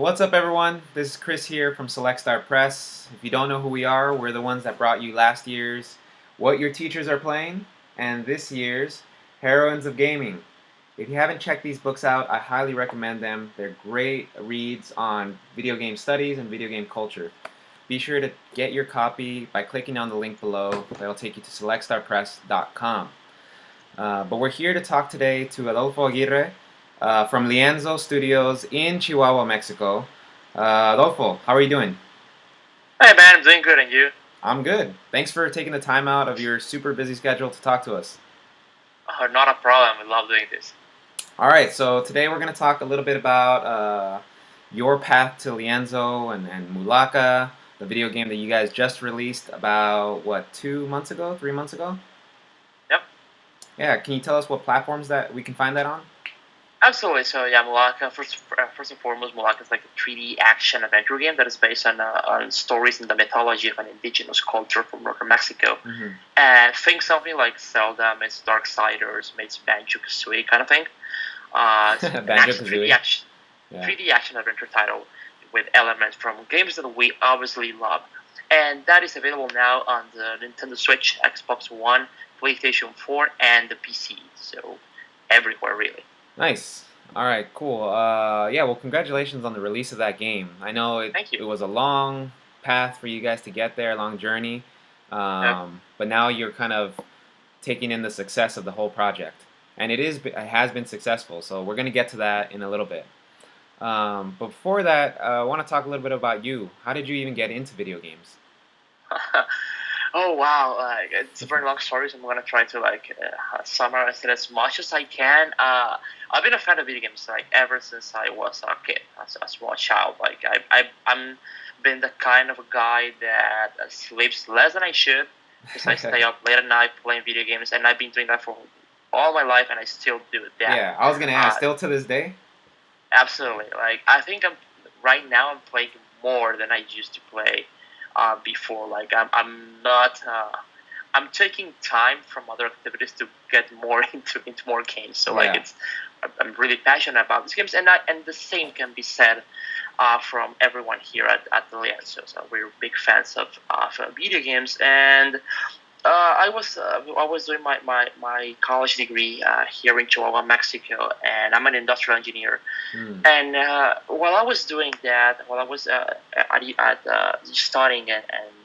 What's up, everyone? This is Chris here from Select Star Press. If you don't know who we are, we're the ones that brought you last year's What Your Teachers Are Playing and this year's Heroines of Gaming. If you haven't checked these books out, I highly recommend them. They're great reads on video game studies and video game culture. Be sure to get your copy by clicking on the link below. That'll take you to selectstarpress.com. But we're here to talk today to Adolfo Aguirre from Lienzo Studios in Chihuahua, Mexico. Adolfo, how are you doing? Hey man, I'm doing good, and you? I'm good. Thanks for taking the time out of your super busy schedule to talk to us. Oh, not a problem. I love doing this. All right, so today we're going to talk a little bit about your path to Lienzo and Mulaka, the video game that you guys just released about, 2 months ago, 3 months ago? Yep. Yeah, can you tell us what platforms that we can find that on? Absolutely. So yeah, Mulaka. First and foremost, Mulaka is like a 3D action adventure game that is based on stories and the mythology of an indigenous culture from northern Mexico. Mm-hmm. And think something like Zelda meets Darksiders meets Banjo-Kazooie kind of thing. It's an action 3D action adventure title with elements from games that we obviously love, and that is available now on the Nintendo Switch, Xbox One, PlayStation 4, and the PC. So everywhere really. Nice. All right, cool. Yeah, well, congratulations on the release of that game. I know Thank it you. was a long path for you guys to get there, a long journey, Yep. but now you're kind of taking in the success of the whole project, and it has been successful. So we're gonna get to that in a little bit. But before that, I want to talk a little bit about you. How did you even get into video games? Oh wow, it's a very long story, so I'm gonna try to summarize it as much as I can. I've been a fan of video games like ever since I was a kid, as a small child. Like I'm been the kind of a guy that sleeps less than I should because I stay up late at night playing video games, and I've been doing that for all my life, and I still do that. Yeah, I was gonna ask. Uh, Still to this day? Absolutely. Like I think right now I'm playing more than I used to play before. Like I'm not. I'm taking time from other activities to get more into more games. So like Yeah. I'm really passionate about these games, and the same can be said from everyone here at the Lienzo. So we're big fans of video games, and I was doing my college degree here in Chihuahua, Mexico, and I'm an industrial engineer. Hmm. And while I was doing that, while I was studying and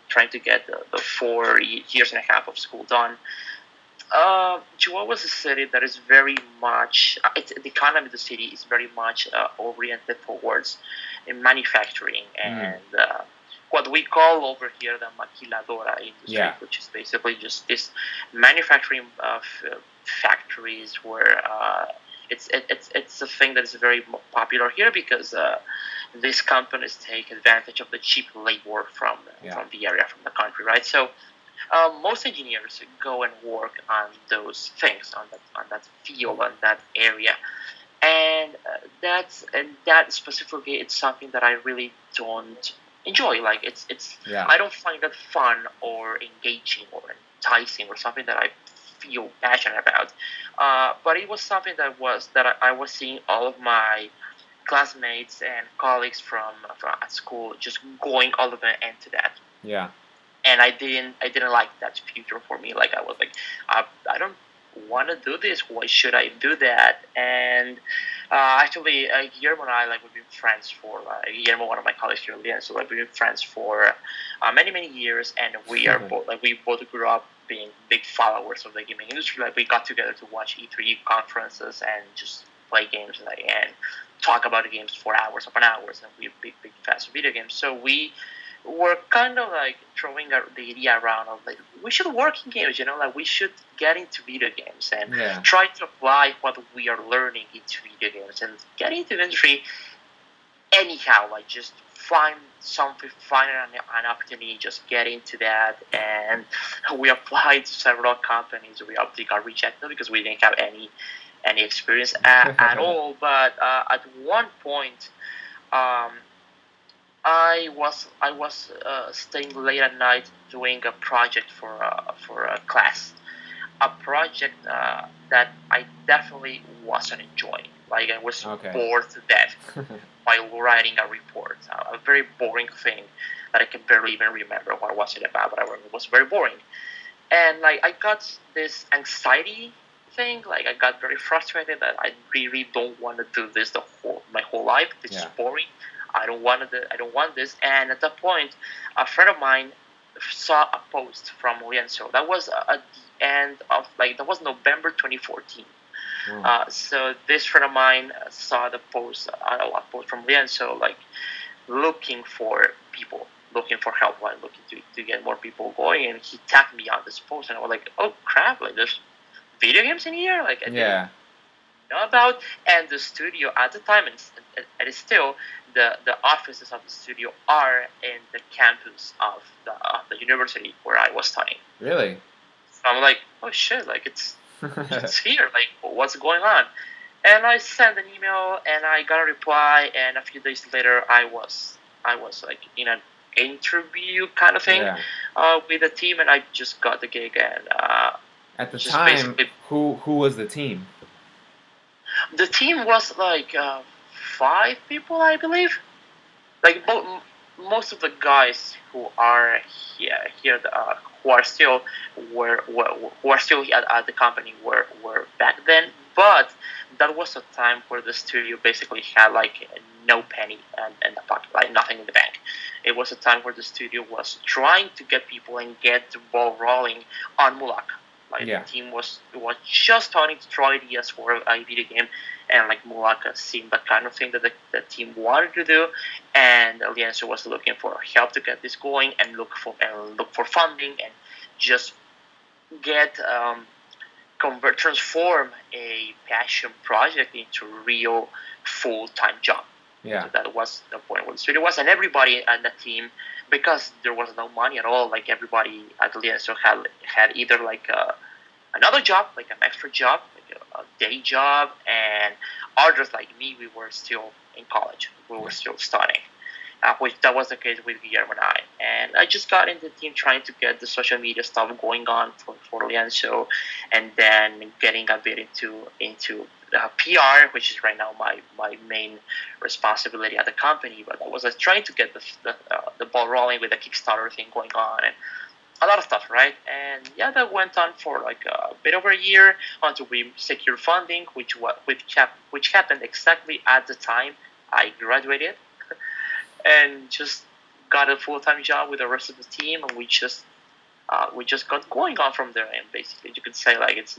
trying to get the 4 years and a half of school done, Chihuahua is a city that is very much, the economy of the city is very much oriented towards manufacturing Hmm. and what we call over here the maquiladora industry, Yeah. which is basically just this manufacturing factories where it's a thing that is very popular here because these companies take advantage of the cheap labor Yeah. from the area, from the country, right? So most engineers go and work on those things, on that field, on that area, and that specifically, it's something that I really don't enjoy. Like Yeah. I don't find it fun or engaging or enticing or something that I feel passionate about. But it was something that I was seeing all of my classmates and colleagues from at school just going all of it into that, Yeah. and I didn't like that future for me. Like I was like, I don't want to do this. Why should I do that? And actually, Guillermo and I, like, we've been friends for Guillermo, one of my colleagues here in Leon, so like we've been friends for many years, and we are both like we both grew up being big followers of the gaming industry. Like we got together to watch E3 conferences and just play games and talk about the games for hours upon hours, and we're big fans of video games. So we're kind of like throwing the idea around of like we should work in games, like we should get into video games and Yeah. try to apply what we are learning into video games and get into the industry anyhow. Like just find something, find an opportunity, just get into that. And we applied to several companies. We obviously got rejected because we didn't have any experience at all. But at one point, um, I was staying late at night doing a project for a class, a project that I definitely wasn't enjoying. Like I was Okay. bored to death. by writing a report, a very boring thing that I can barely even remember what was it about, but I remember it was very boring. And like I got this anxiety thing, like I got very frustrated that I really don't want to do this my whole life. This is boring. I don't want this. And at that point, a friend of mine saw a post from Lienzo. That was at the end of like that was November 2014. So this friend of mine saw the post, a post from Lienzo, like looking for people, looking for help, like looking to get more people going, and he tagged me on this post, and I was like, oh crap, like there's video games in here, like I didn't know about. And the studio at the time, and it's still the offices of the studio are in the campus of the university where I was studying. Really? So I'm like, oh shit, like it's here, like what's going on? And I sent an email, and I got a reply, and a few days later, I was like in an interview kind of thing with the team, and I just got the gig. And at the time, who was the team? The team was like 5 people, I believe. Like most of the guys who are here who are still at the company were back then. But that was a time where the studio basically had like no penny in the pocket, like nothing in the bank. It was a time where the studio was trying to get people and get the ball rolling on Mulaka. Like the team was just starting to throw ideas for a video game, and like Mulaka seemed the kind of thing that the team wanted to do, and Lienzo was looking for help to get this going and look for funding and just get transform a passion project into a real full-time job. Yeah. So that was the point where the studio was, and everybody on the team, because there was no money at all, like everybody at Lienzo had either like another job, like an extra job, like a day job, and others like me, we were still in college. We were still studying. Which that was the case with Guillermo and I. And I just got into the team trying to get the social media stuff going on for Lienzo, and then getting a bit into PR, which is right now my main responsibility at the company. But I was trying to get the ball rolling with the Kickstarter thing going on, and a lot of stuff, right? And yeah, that went on for like a bit over a year until we secured funding, which happened exactly at the time I graduated. And just got a full-time job with the rest of the team, and we just got going on from there. And basically, you could say like it's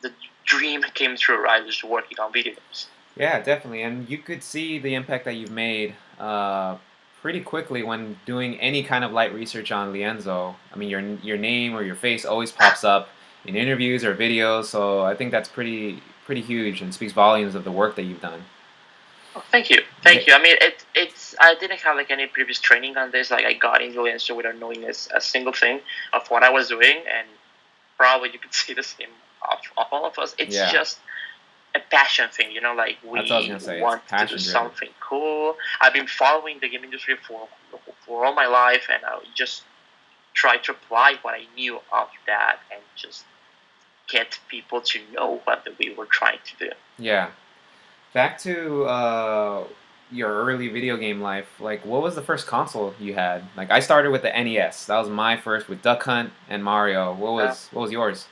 the dream came true, right? Just working on video games. Yeah, definitely, and you could see the impact that you've made pretty quickly when doing any kind of light research on Lienzo. I mean, your name or your face always pops up in interviews or videos, so I think that's pretty huge and speaks volumes of the work that you've done. Oh, thank you. I mean, it's I didn't have like any previous training on this. Like I got into Lienzo without knowing a single thing of what I was doing, and probably you could see the same of all of us. It's just a passion thing, like we want to do something cool. I've been following the game industry for all my life, and I just try to apply what I knew of that and just get people to know what we were trying to do. Yeah. Back to your early video game life, like what was the first console you had? Like I started with the NES. That was my first with Duck Hunt and Mario. What was yours?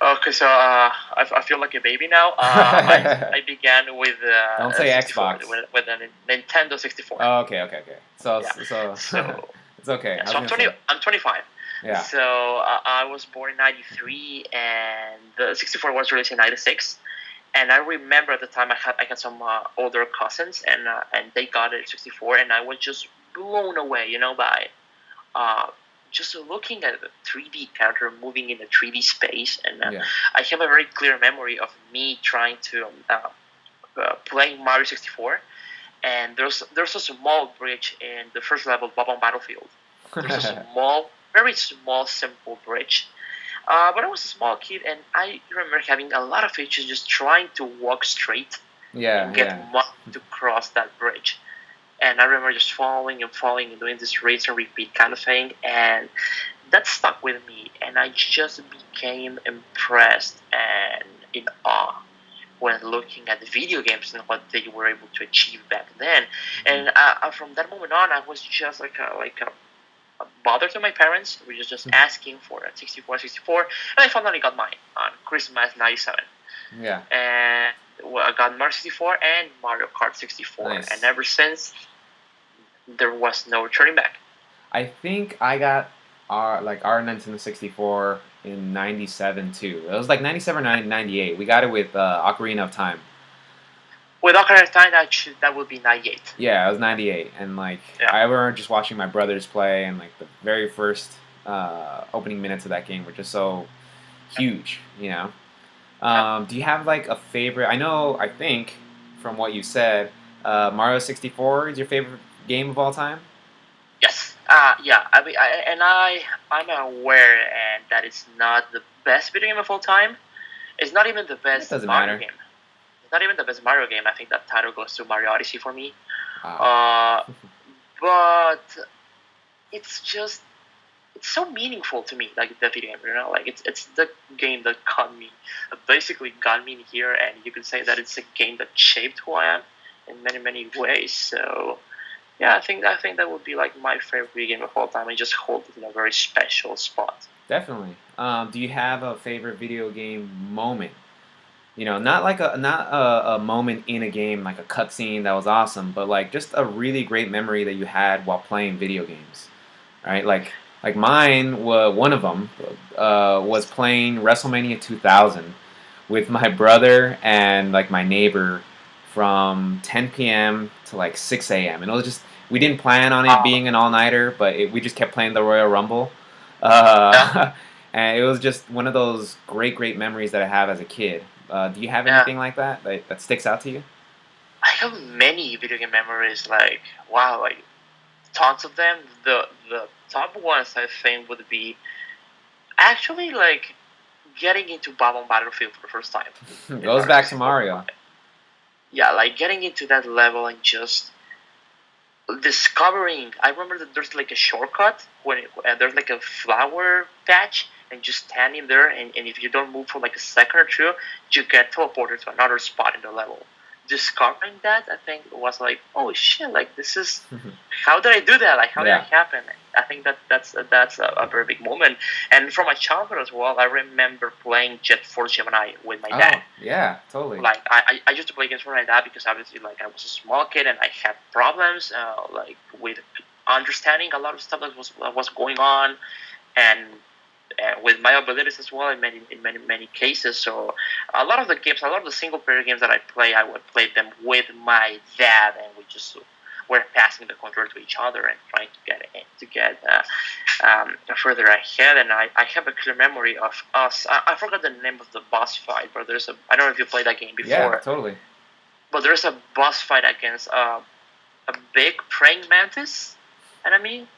Okay, so I feel like a baby now. I began with don't say Xbox with a Nintendo 64. Oh, okay. So it's okay. Yeah, so I'm 25. Yeah. So I was born in '93, and the 64 was released in '96. And I remember at the time I had some older cousins, and they got it 64, and I was just blown away, by just looking at the 3D character moving in a 3D space. And I have a very clear memory of me trying to playing Mario 64, and there's a small bridge in the first level of Bob-on Battlefield. There's a very small, simple bridge. But I was a small kid, and I remember having a lot of issues just trying to walk straight and get money to cross that bridge. And I remember just falling and doing this rinse and repeat kind of thing, and that stuck with me. And I just became impressed and in awe when looking at the video games and what they were able to achieve back then. And from that moment on, I was just a bother to my parents. We were just asking for a 64, and I finally got mine on Christmas '97. Yeah. And I got Mario 64 and Mario Kart 64, Nice. and ever since, there was no turning back. I think I got our Nintendo 64 in '97 too. It was like '97 or '98. We got it with Ocarina of Time. With Ocarina of Time, that would be '98. Yeah, it was '98, and like Yeah. I remember just watching my brothers play, and like the very first opening minutes of that game were just so huge, you know. Do you have like a favorite? I think from what you said, Mario 64 is your favorite game of all time. Yes. Yeah. I mean, I'm aware, and that it's not the best video game of all time. It's not even the best doesn't Mario matter. game. It's not even the best Mario game. I think that title goes to Mario Odyssey for me. Wow. But it's so meaningful to me, like the video game. You know, like it's the game that basically got me in here, and you could say that it's a game that shaped who I am in many ways. So. Yeah, I think that would be like my favorite video game of all time. I just hold it in a very special spot. Definitely. Do you have a favorite video game moment? You know, not a moment in a game like a cutscene that was awesome, but like just a really great memory that you had while playing video games, right? Like mine, one of them was playing WrestleMania 2000 with my brother and like my neighbor from 10 p.m. to like 6 a.m. And it was just we didn't plan on it being an all-nighter, but we just kept playing the Royal Rumble. And it was just one of those great memories that I have as a kid. Do you have anything like that sticks out to you? I have many video game memories. Like wow, like tons of them. The top ones I think would be actually like getting into Battlefield for the first time. Goes back to Mario. Yeah, like getting into that level and just discovering. I remember that there's like a shortcut and there's like a flower patch, and just standing there, and if you don't move for like a second or two, you get teleported to another spot in the level. Discovering that, I think was like, oh shit, like this is how did I do that? Like how did that happen? I think that's a very big moment. And from my childhood as well, I remember playing Jet Force Gemini with my dad. Yeah, totally. Like I used to play games with my dad because obviously like I was a small kid and I had problems like with understanding a lot of stuff that was going on, and with my abilities as well in many cases. So a lot of the single player games that I play, I would play them with my dad, and we just were passing the controller to each other and trying to get further ahead. And I have a clear memory of us. I forgot the name of the boss fight, but I don't know if you played that game before. Yeah, totally. But there's a boss fight against a big praying mantis enemy,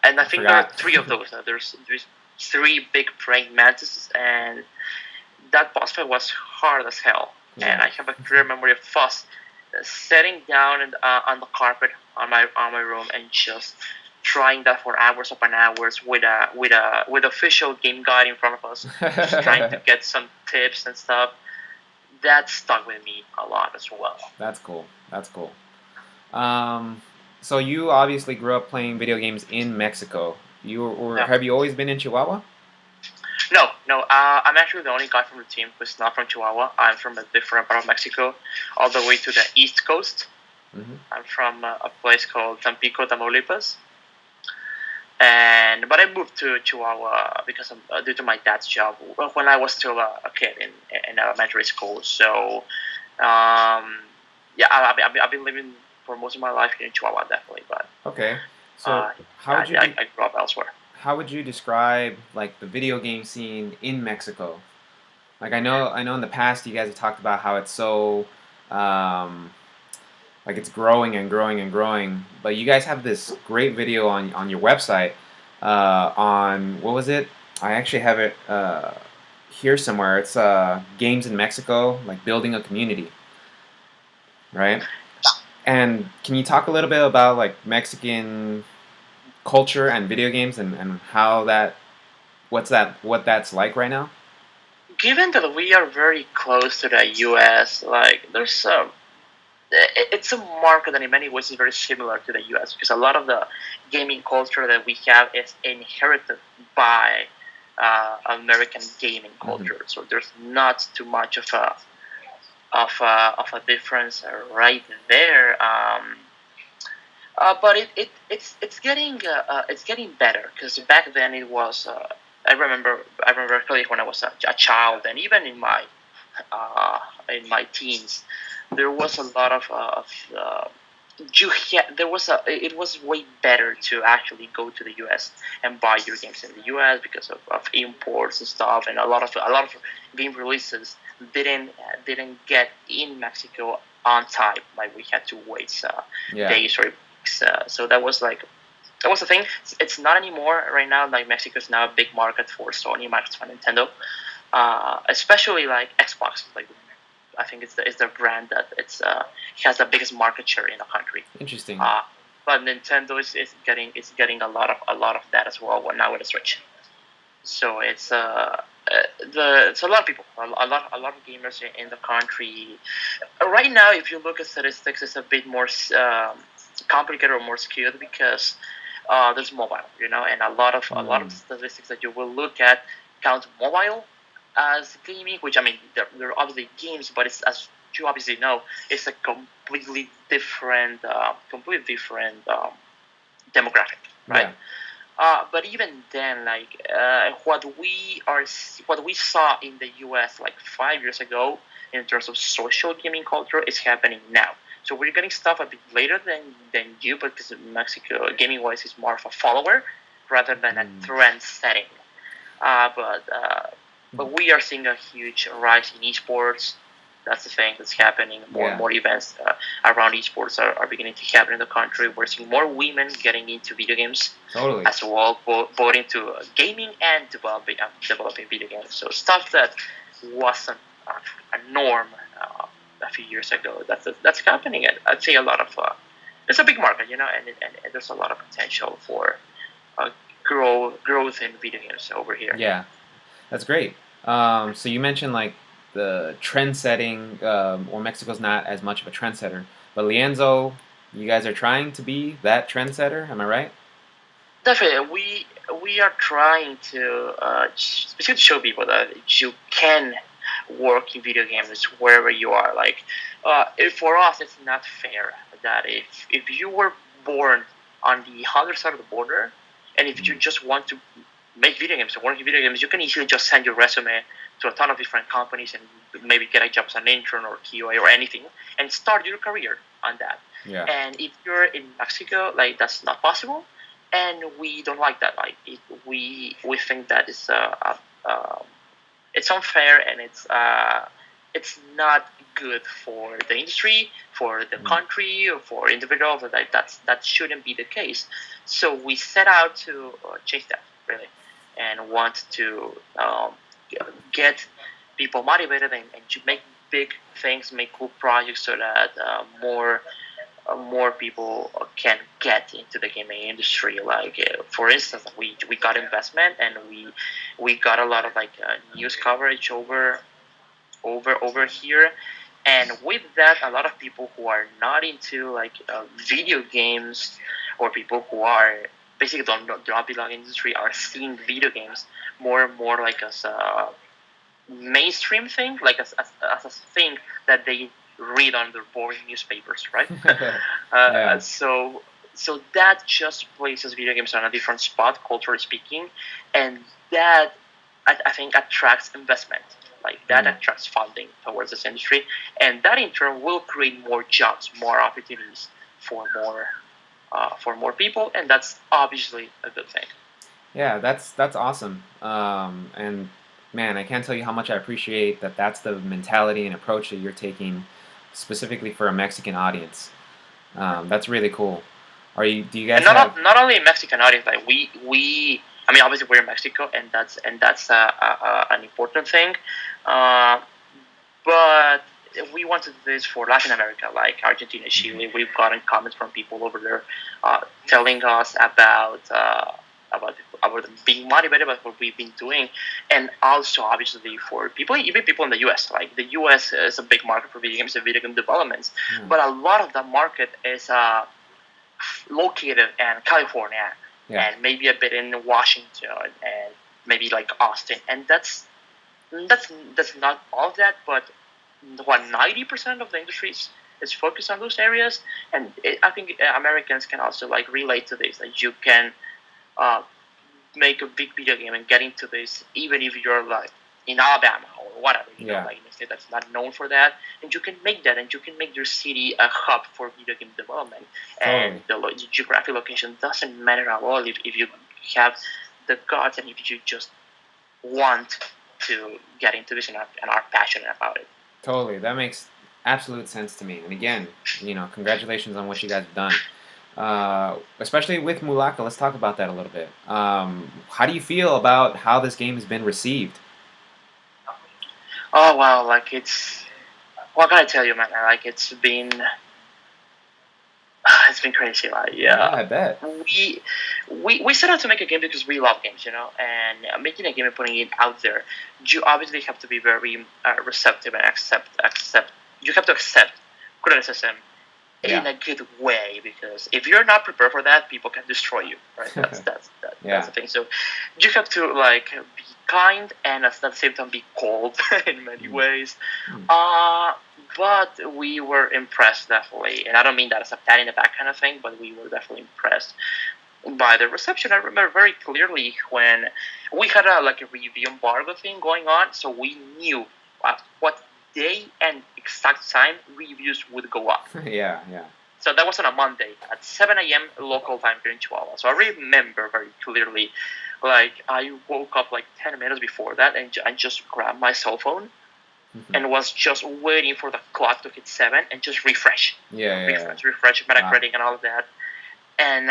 and I think there are three of those. There's three big praying mantises, and that boss fight was hard as hell. Yeah. And I have a clear memory of us sitting down on the carpet on my room and just trying that for hours upon hours with official game guide in front of us, just trying to get some tips and stuff. That stuck with me a lot as well. That's cool. So you obviously grew up playing video games in Mexico. Have you always been in Chihuahua? No. I'm actually the only guy from the team who's not from Chihuahua. I'm from a different part of Mexico, all the way to the East Coast. Mm-hmm. I'm from a place called Tampico, Tamaulipas. But I moved to Chihuahua because due to my dad's job when I was still a kid in elementary school. So, I've been living for most of my life here in Chihuahua, definitely. But okay, so I grew up elsewhere. How would you describe like the video game scene in Mexico? Like I know in the past you guys have talked about how it's so like it's growing and growing, but you guys have this great video on your website on what was it? I actually have it here somewhere. It's games in Mexico, like building a community, right? And can you talk a little bit about like Mexican culture and video games and how what that's like right now? given that we are very close to the U.S., like there's it's a market that in many ways is very similar to the U.S. because a lot of the gaming culture that we have is inherited by American gaming culture. So there's not too much of a difference right there. But it's getting better because back then it was. I remember clearly when I was a child, and even in my teens, there was a lot of there was it was way better to actually go to the U.S. and buy your games in the U.S. because of imports and stuff, and a lot of game releases didn't get in Mexico on time. Like we had to wait Yeah. days or weeks. So that was the thing. It's not anymore right now. Like Mexico is now a big market for Sony, Microsoft, and Nintendo, especially like Xbox. Like I think it's the brand that has the biggest market share in the country. Interesting. But Nintendo is getting a lot of that as well now with the Switch. So it's a lot of people, a lot of gamers in the country. Right now, if you look at statistics, it's a bit more complicated or more skewed because there's mobile, and a lot of statistics that you will look at count mobile as gaming, which I mean they're obviously games, but it's as you obviously know, it's a completely different demographic, right? Yeah. But even then, like what we saw in the U.S. like 5 years ago in terms of social gaming culture is happening now. So we're getting stuff a bit later than you, but because Mexico gaming wise is more of a follower rather than a trend setting. But we are seeing a huge rise in esports. That's the thing that's happening. More and more events around esports are beginning to happen in the country. We're seeing more women getting into video games Totally. as well, both into gaming and developing video games. So stuff that wasn't a norm a few years ago. That's happening, and I'd say a lot of it's a big market, and there's a lot of potential for growth in video games over here. Yeah, that's great. So you mentioned like the trend setting, or Mexico's not as much of a trendsetter, but Lienzo, you guys are trying to be that trendsetter. Am I right? Definitely, we are trying to specifically show people that you can work in video games wherever you are. Like, for us, it's not fair that if you were born on the other side of the border, and if you just want to make video games and work in video games, you can easily just send your resume to a ton of different companies and maybe get a job as an intern or QA or anything and start your career on that. Yeah. And if you're in Mexico, like that's not possible, and we don't like that. Like we think that it's unfair and it's not good for the industry, for the country, or for individuals. That shouldn't be the case. So we set out to change that really, and want to get people motivated and to make big things, make cool projects, so that more people can get into the gaming industry. Like for instance, we got investment and we got a lot of like news coverage over here, and with that, a lot of people who are not into like video games, or people who are basically do not belong in the industry, are seeing video games more and more like as a mainstream thing, like as a thing that they read on their boring newspapers, right? Yeah. So that just places video games on a different spot, culturally speaking, and that I think attracts investment. Like that attracts funding towards this industry, and that in turn will create more jobs, more opportunities for more people, and that's obviously a good thing. Yeah, that's awesome. And man, I can't tell you how much I appreciate that. That's the mentality and approach that you're taking, specifically for a Mexican audience. That's really cool. Do you guys And have? not only Mexican audience, like I mean, obviously we're in Mexico, and that's an important thing. But we want to do this for Latin America, like Argentina, Chile. We've gotten comments from people over there telling us about about being motivated by what we've been doing, and also obviously for people, even people in the U.S. Like the U.S. is a big market for video games and video game developments, but a lot of the market is located in California and maybe a bit in Washington and maybe like Austin, and that's not all of that, but what 90% of the industry is focused on those areas, and I think Americans can also like relate to this. That you can uh, make a big video game and get into this, even if you're like in Alabama or whatever, you know, like in a state that's not known for that, and you can make that, and you can make your city a hub for video game development. And the geographic location doesn't matter at all if you have the guts and if you just want to get into this and are passionate about it. Totally, that makes absolute sense to me. And again, congratulations on what you guys have done. Especially with Mulaka, let's talk about that a little bit. How do you feel about how this game has been received? Oh wow, like what can I tell you, man? Like it's been crazy. Like I bet. We set out to make a game because we love games, and making a game and putting it out there, you obviously have to be very receptive and accept. You have to accept criticism in a good way, because if you're not prepared for that, people can destroy you. Right? That's the thing. So you have to like be kind and at the same time be cold in many ways. But we were impressed, definitely, and I don't mean that as a pat in the back kind of thing, but we were definitely impressed by the reception. I remember very clearly when we had a review embargo thing going on, so we knew at what day and exact time reviews would go up. Yeah. So that was on a Monday at 7 a.m. local time here in Chihuahua. So I remember very clearly, like I woke up like 10 minutes before that and I just grabbed my cell phone and was just waiting for the clock to hit 7 and just refresh. Refresh Metacritic and all of that. And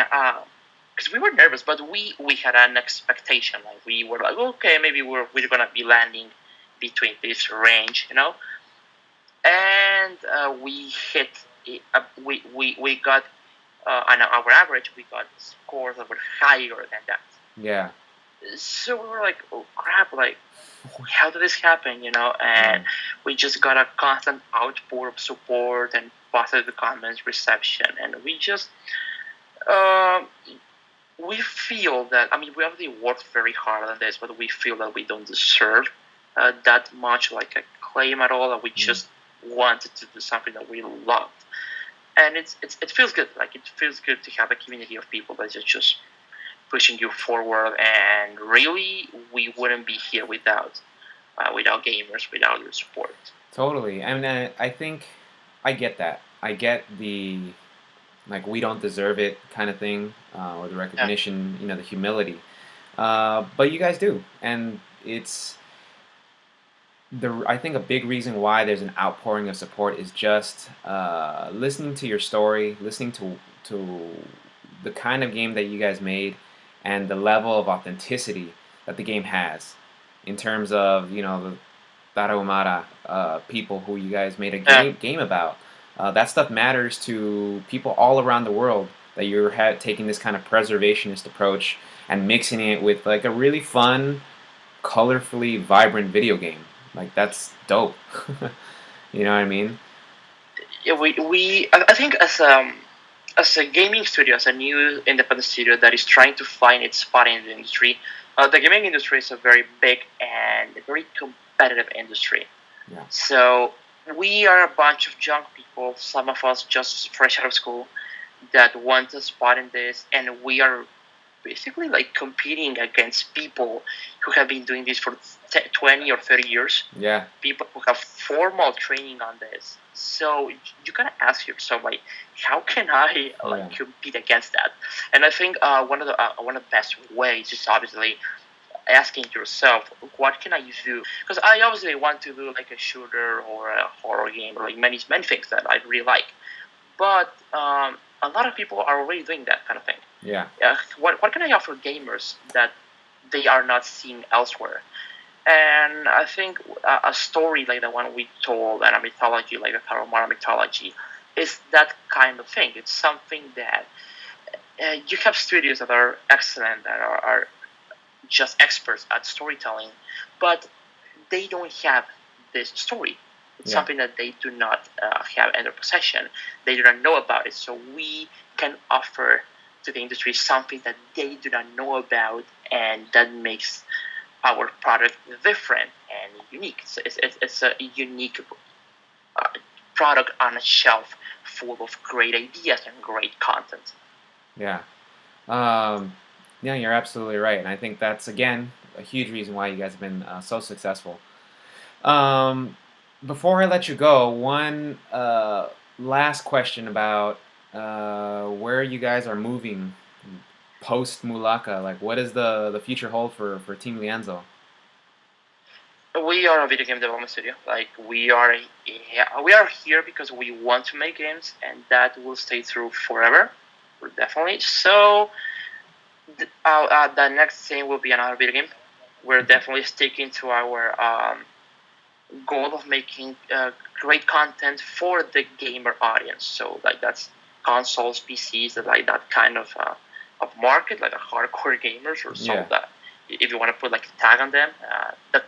because we were nervous, but we had an expectation. Like we were like, okay, maybe we're gonna be landing between this range, And we hit. We got on our average. We got scores that were higher than that. Yeah. So we were like, oh crap! Like, how did this happen? And we just got a constant outpour of support and positive comments, reception, and we just we feel that. I mean, we obviously worked very hard on this, but we feel that we don't deserve that much like acclaim at all. And we just wanted to do something that we loved, and it feels good. Like it feels good to have a community of people that is just pushing you forward. And really, we wouldn't be here without gamers, without your support. Totally. I mean, I think I get that. I get the we don't deserve it kind of thing, or the recognition, the humility. But you guys do, and it's I think a big reason why there's an outpouring of support is just listening to your story, listening to the kind of game that you guys made, and the level of authenticity that the game has, in terms of the Tarahumara people who you guys made a game about. That stuff matters to people all around the world. That you're taking this kind of preservationist approach and mixing it with like a really fun, colorfully vibrant video game. Like that's dope. You know what I mean? Yeah, I think as a gaming studio, as a new independent studio that is trying to find its spot in the industry, the gaming industry is a very big and very competitive industry. Yeah. So we are a bunch of young people, some of us just fresh out of school, that want a spot in this, and we are basically like competing against people who have been doing this for 20 or 30 years. Yeah. People who have formal training on this. So you gotta ask yourself, like, how can I compete against that? And I think one of the best ways is obviously asking yourself, what can I do? Because I obviously want to do like a shooter or a horror game or like many things that I really like. But a lot of people are already doing that kind of thing. Yeah. What can I offer gamers that they are not seeing elsewhere? And I think a story like the one we told, and a mythology like the Tarahumara mythology, is that kind of thing. It's something that you have studios that are excellent, that are just experts at storytelling, but they don't have this story. It's something that they do not have in their possession. They do not know about it. So we can offer to the industry something that they do not know about, and that makes our product different and unique. So it's a unique product on a shelf full of great ideas and great content. Yeah. Yeah, you're absolutely right. And I think that's, again, a huge reason why you guys have been so successful. Before I let you go, one last question about where you guys are moving post Mulaka. Like, what does the future hold for Team Lienzo? We are a video game development studio. Like we are here because we want to make games, and that will stay through forever, definitely. So the next thing will be another video game. We're definitely sticking to our goal of making great content for the gamer audience. So like that's consoles, PCs, like that kind of market, like a hardcore gamers or so. That if you want to put like a tag on them, that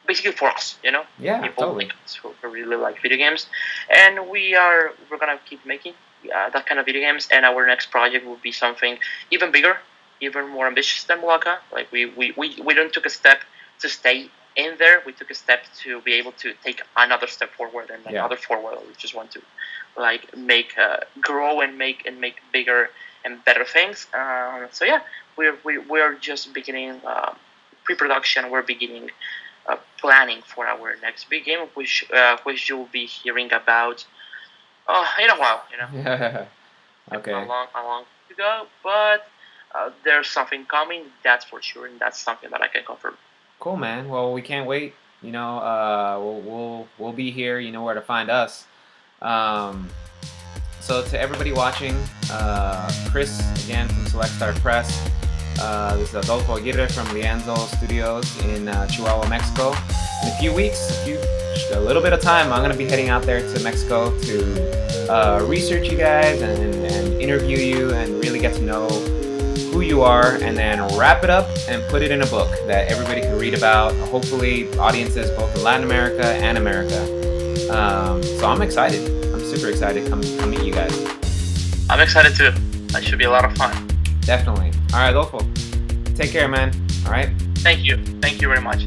basically for us, Yeah, people totally. like us who really like video games, and we're gonna keep making that kind of video games. And our next project will be something even bigger, even more ambitious than Mulaka. Like we don't took a step to stay in there. We took a step to be able to take another step forward and another forward. We just want to like make grow and make bigger and better things. So yeah, we're just beginning pre-production. We're beginning planning for our next big game, which you'll be hearing about in a while. Yeah. Okay. A long to go, but there's something coming. That's for sure, and that's something that I can confirm. Cool, man. Well, we can't wait. We'll be here. You know where to find us. So to everybody watching, Chris again from Select Star Press. This is Adolfo Aguirre from Lienzo Studios in Chihuahua, Mexico. In a few weeks, a little bit of time, I'm going to be heading out there to Mexico to research you guys and interview you and really get to know who you are, and then wrap it up and put it in a book that everybody can read about. Hopefully, audiences both in Latin America and America. So I'm excited. I'm super excited. Come meet you guys. I'm excited too. That should be a lot of fun. Definitely. All right, Adolfo. Take care, man. All right. Thank you. Thank you very much.